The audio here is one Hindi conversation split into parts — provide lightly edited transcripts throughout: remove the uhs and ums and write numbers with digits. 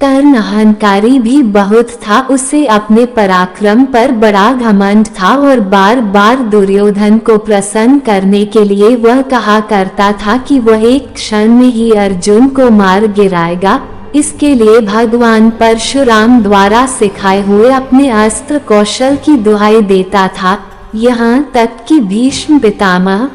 कर्ण अहंकारी भी बहुत था, उसे अपने पराक्रम पर बड़ा घमंड था और बार बार दुर्योधन को प्रसन्न करने के लिए वह कहा करता था कि वह एक क्षण में ही अर्जुन को मार गिराएगा। इसके लिए भगवान परशुराम द्वारा सिखाए हुए अपने अस्त्र कौशल की दुहाई देता था। यहाँ तक कि भीष्म पितामह,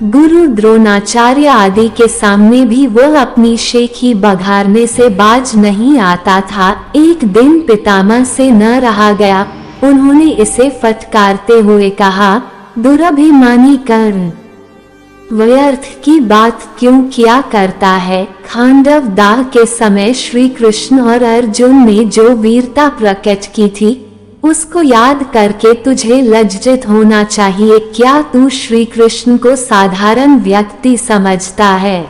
गुरु द्रोणाचार्य आदि के सामने भी वह अपनी शेखी बघारने से बाज नहीं आता था। एक दिन पितामह से न रहा गया, उन्होंने इसे फटकारते हुए कहा, दुरभिमानी कर्ण, व्यर्थ की बात क्यों किया करता है। खांडव दाह के समय श्री कृष्ण और अर्जुन ने जो वीरता प्रकट की थी, उसको याद करके तुझे लज्जित होना चाहिए। क्या तू श्री कृष्ण को साधारण व्यक्ति समझता है?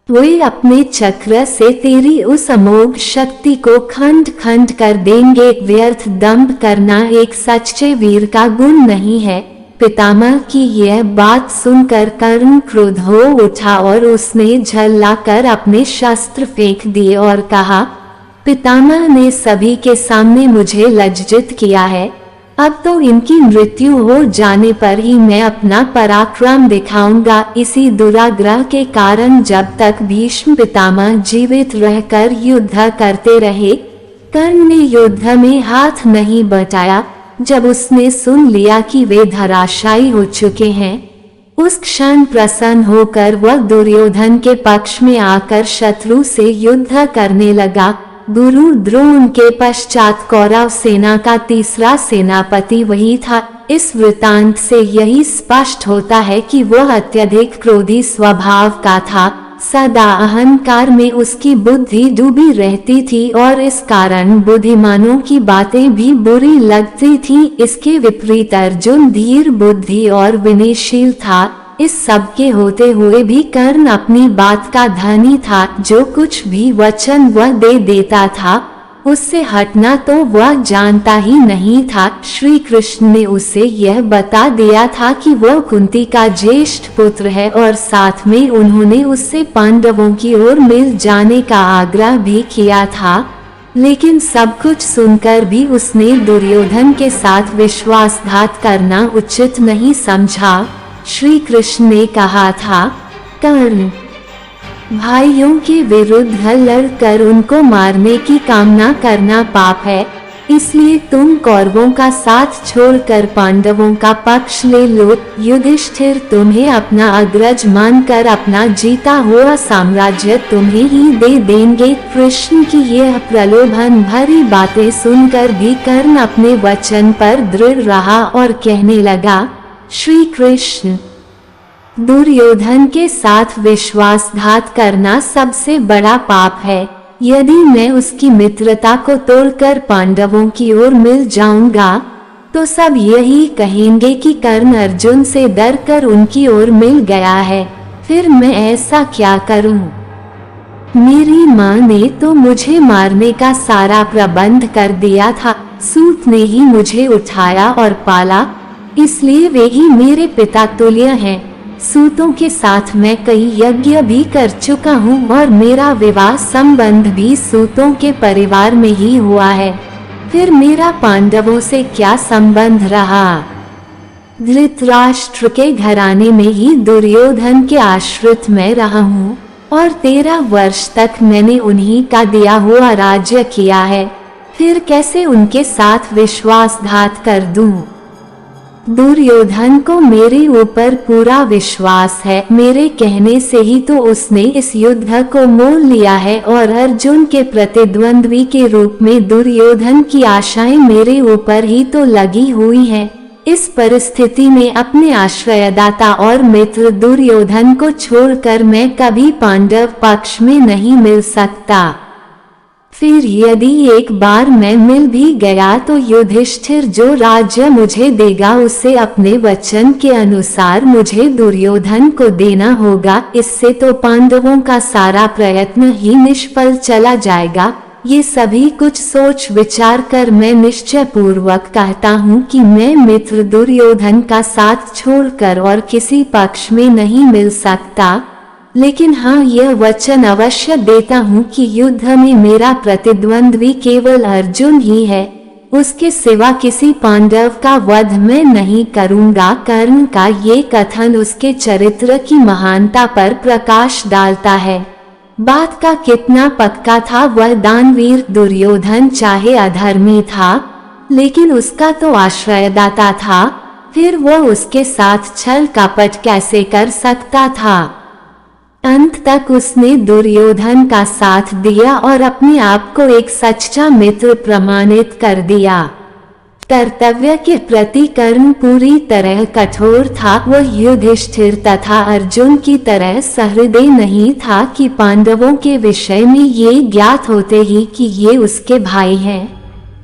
वे अपने चक्र से तेरी उस अमोघ शक्ति को खंड खंड कर देंगे। व्यर्थ दंभ करना एक सच्चे वीर का गुण नहीं है। पितामह की यह बात सुनकर कर्ण क्रुद्ध हो उठा और उसने झल्लाकर अपने शस्त्र फेंक दिए और कहा, पितामह ने सभी के सामने मुझे लज्जित किया है, अब तो इनकी मृत्यु हो जाने पर ही मैं अपना पराक्रम दिखाऊंगा। इसी दुराग्रह के कारण जब तक भीष्म पितामह जीवित रहकर युद्ध करते रहे, कर्ण ने युद्ध में हाथ नहीं बटाया। जब उसने सुन लिया कि वे धराशायी हो चुके हैं, उस क्षण प्रसन्न होकर वह दुर्योधन के पक्ष में आकर शत्रु से युद्ध करने लगा। गुरु द्रोण के पश्चात कौरव सेना का तीसरा सेनापति वही था। इस वृतांत से यही स्पष्ट होता है कि वह अत्यधिक क्रोधी स्वभाव का था। सदा अहंकार में उसकी बुद्धि डूबी रहती थी और इस कारण बुद्धिमानों की बातें भी बुरी लगती थी। इसके विपरीत अर्जुन धीर बुद्धि और विनयशील था। इस सब के होते हुए भी कर्ण अपनी बात का धनी था। जो कुछ भी वचन वह दे देता था, उससे हटना तो वह जानता ही नहीं था। श्री कृष्ण ने उसे यह बता दिया था कि वह कुंती का ज्येष्ठ पुत्र है और साथ में उन्होंने उससे पांडवों की ओर मिल जाने का आग्रह भी किया था। लेकिन सब कुछ सुनकर भी उसने दुर्योधन के साथ विश्वासघात करना उचित नहीं समझा। श्री कृष्ण ने कहा था, कर्ण, भाइयों के विरुद्ध लड़कर उनको मारने की कामना करना पाप है, इसलिए तुम कौरवों का साथ छोड़कर पांडवों का पक्ष ले लो। युधिष्ठिर तुम्हें अपना अग्रज मानकर अपना जीता हुआ साम्राज्य तुम्हें ही दे देंगे। कृष्ण की यह प्रलोभन भरी बातें सुनकर भी कर्ण अपने वचन पर दृढ़ रहा और कहने लगा, श्री कृष्ण, दुर्योधन के साथ विश्वासघात करना सबसे बड़ा पाप है। यदि मैं उसकी मित्रता को तोड़कर पांडवों की ओर मिल जाऊंगा, तो सब यही कहेंगे कि कर्ण अर्जुन से डरकर उनकी ओर मिल गया है। फिर मैं ऐसा क्या करूं? मेरी माँ ने तो मुझे मारने का सारा प्रबंध कर दिया था। सूत ने ही मुझे उठाया और पाला, इसलिए वे ही मेरे पिता तुल्य हैं। सूतों के साथ मैं कई यज्ञ भी कर चुका हूँ और मेरा विवाह संबंध भी सूतों के परिवार में ही हुआ है। फिर मेरा पांडवों से क्या संबंध रहा? धृतराष्ट्र के घराने में ही दुर्योधन के आश्रित मैं रहा हूँ और 13 वर्ष तक मैंने उन्हीं का दिया हुआ राज्य किया है। फिर कैसे उनके साथ विश्वासघात कर दूं? दुर्योधन को मेरे ऊपर पूरा विश्वास है। मेरे कहने से ही तो उसने इस युद्ध को मोल लिया है और अर्जुन के प्रतिद्वंद्वी के रूप में दुर्योधन की आशाएं मेरे ऊपर ही तो लगी हुई हैं। इस परिस्थिति में अपने आश्रयदाता और मित्र दुर्योधन को छोड़कर मैं कभी पांडव पक्ष में नहीं मिल सकता। फिर यदि एक बार मैं मिल भी गया तो युधिष्ठिर जो राज्य मुझे देगा उसे अपने वचन के अनुसार मुझे दुर्योधन को देना होगा। इससे तो पांडवों का सारा प्रयत्न ही निष्फल चला जाएगा। ये सभी कुछ सोच विचार कर मैं निश्चय पूर्वक कहता हूँ कि मैं मित्र दुर्योधन का साथ छोड़कर और किसी पक्ष में नहीं मिल सकता। लेकिन हाँ, यह वचन अवश्य देता हूँ कि युद्ध में मेरा प्रतिद्वंद्वी केवल अर्जुन ही है, उसके सिवा किसी पांडव का वध मैं नहीं करूँगा। कर्ण का ये कथन उसके चरित्र की महानता पर प्रकाश डालता है। बात का कितना पक्का था। वह दानवीर दुर्योधन चाहे अधर्मी था, लेकिन उसका तो आश्रयदाता था, फिर वह उसके साथ छल कपट कैसे कर सकता था। अंत तक उसने दुर्योधन का साथ दिया और अपने आप को एक सच्चा मित्र प्रमाणित कर दिया। कर्तव्य के प्रति कर्ण पूरी तरह कठोर था। वह युधिष्ठिर तथा अर्जुन की तरह सहृदय नहीं था कि पांडवों के विषय में ये ज्ञात होते ही कि ये उसके भाई हैं,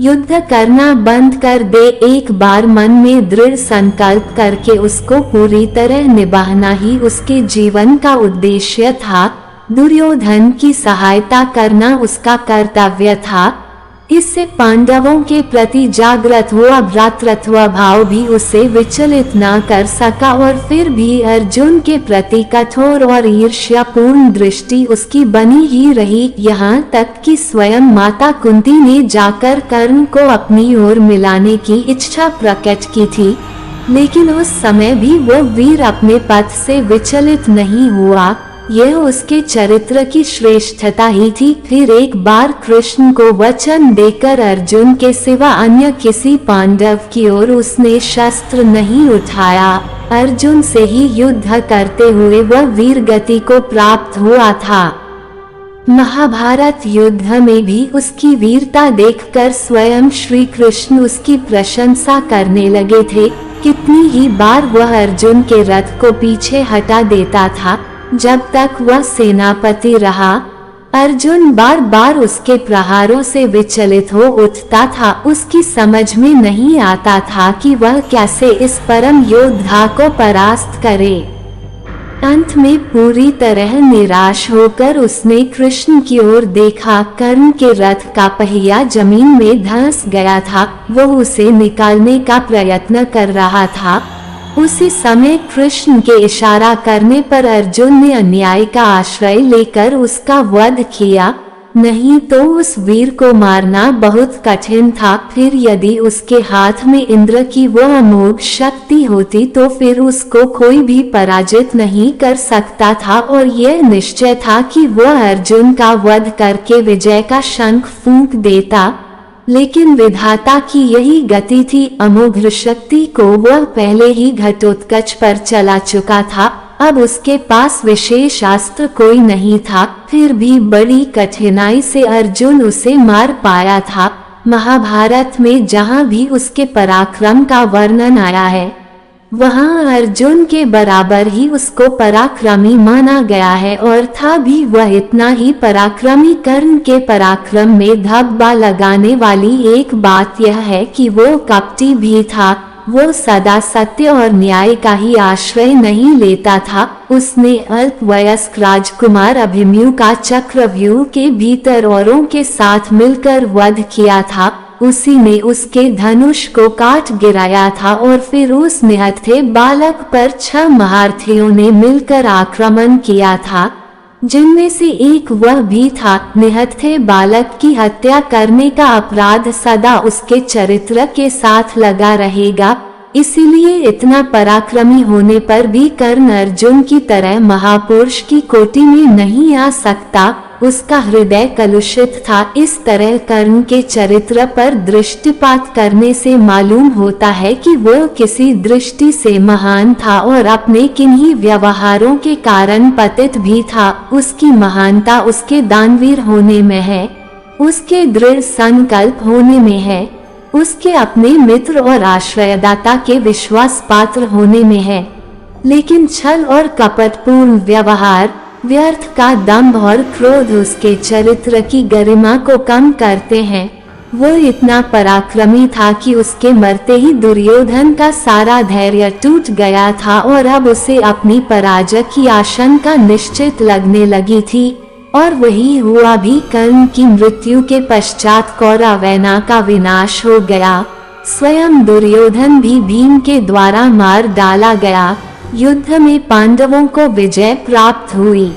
युद्ध करना बंद कर दे। एक बार मन में दृढ़ संकल्प करके उसको पूरी तरह निभाना ही उसके जीवन का उद्देश्य था। दुर्योधन की सहायता करना उसका कर्तव्य था। इससे पांडवों के प्रति जागृत हुआ भ्रातृत्व भाव भी उसे विचलित न कर सका और फिर भी अर्जुन के प्रति कठोर और ईर्ष्यापूर्ण दृष्टि उसकी बनी ही रही, यहाँ तक कि स्वयं माता कुंती ने जाकर कर्ण को अपनी ओर मिलाने की इच्छा प्रकट की थी, लेकिन उस समय भी वह वीर अपने पथ से विचलित नहीं हुआ। यह उसके चरित्र की श्रेष्ठता ही थी। फिर एक बार कृष्ण को वचन देकर अर्जुन के सिवा अन्य किसी पांडव की ओर उसने शस्त्र नहीं उठाया। अर्जुन से ही युद्ध करते हुए वह वीर गति को प्राप्त हुआ था। महाभारत युद्ध में भी उसकी वीरता देखकर स्वयं श्री कृष्ण उसकी प्रशंसा करने लगे थे। कितनी ही बार वह अर्जुन के रथ को पीछे हटा देता था। जब तक वह सेनापति रहा, अर्जुन बार बार उसके प्रहारों से विचलित हो उठता था। उसकी समझ में नहीं आता था कि वह कैसे इस परम योद्धा को परास्त करे। अंत में पूरी तरह निराश होकर उसने कृष्ण की ओर देखा। कर्ण के रथ का पहिया जमीन में धंस गया था। वह उसे निकालने का प्रयत्न कर रहा था। उसी समय कृष्ण के इशारा करने पर अर्जुन ने अन्याय का आश्रय लेकर उसका वध किया, नहीं तो उस वीर को मारना बहुत कठिन था। फिर यदि उसके हाथ में इंद्र की वह अमोघ शक्ति होती तो फिर उसको कोई भी पराजित नहीं कर सकता था और यह निश्चय था कि वह अर्जुन का वध करके विजय का शंख फूंक देता। लेकिन विधाता की यही गति थी। अमोघ शक्ति को वह पहले ही घटोत्कच पर चला चुका था। अब उसके पास विशेष अस्त्र कोई नहीं था। फिर भी बड़ी कठिनाई से अर्जुन उसे मार पाया था। महाभारत में जहाँ भी उसके पराक्रम का वर्णन आया है, वहाँ अर्जुन के बराबर ही उसको पराक्रमी माना गया है और था भी वह इतना ही पराक्रमी। कर्ण के पराक्रम में धब्बा लगाने वाली एक बात यह है कि वो कपटी भी था। वो सदा सत्य और न्याय का ही आश्रय नहीं लेता था। उसने अल्पवयस्क राजकुमार अभिमन्यु का चक्रव्यूह के भीतर औरों के साथ मिलकर वध किया था। उसी ने उसके धनुष को काट गिराया था और फिर उस निहत्थे बालक पर 6 महारथियों ने मिलकर आक्रमण किया था, जिनमें से एक वह भी था। निहत्थे बालक की हत्या करने का अपराध सदा उसके चरित्र के साथ लगा रहेगा। इसीलिए इतना पराक्रमी होने पर भी कर्ण अर्जुन की तरह महापुरुष की कोटि में नहीं आ सकता। उसका हृदय कलुषित था। इस तरह कर्ण के चरित्र पर दृष्टिपात करने से मालूम होता है कि वह किसी दृष्टि से महान था और अपने किन्हीं व्यवहारों के कारण पतित भी था। उसकी महानता उसके दानवीर होने में है, उसके दृढ़ संकल्प होने में है, उसके अपने मित्र और आश्रयदाता के विश्वास पात्र होने में है। लेकिन छल और कपटपूर्ण व्यवहार, व्यर्थ का दंभ और क्रोध उसके चरित्र की गरिमा को कम करते हैं। वो इतना पराक्रमी था कि उसके मरते ही दुर्योधन का सारा धैर्य टूट गया था और अब उसे अपनी पराजय की आशंका निश्चित लगने लगी थी। और वही हुआ भी। कर्ण की मृत्यु के पश्चात कौरवसेना का विनाश हो गया। स्वयं दुर्योधन भी भीम के द्वारा मार डाला गया। युद्ध में पांडवों को विजय प्राप्त हुई।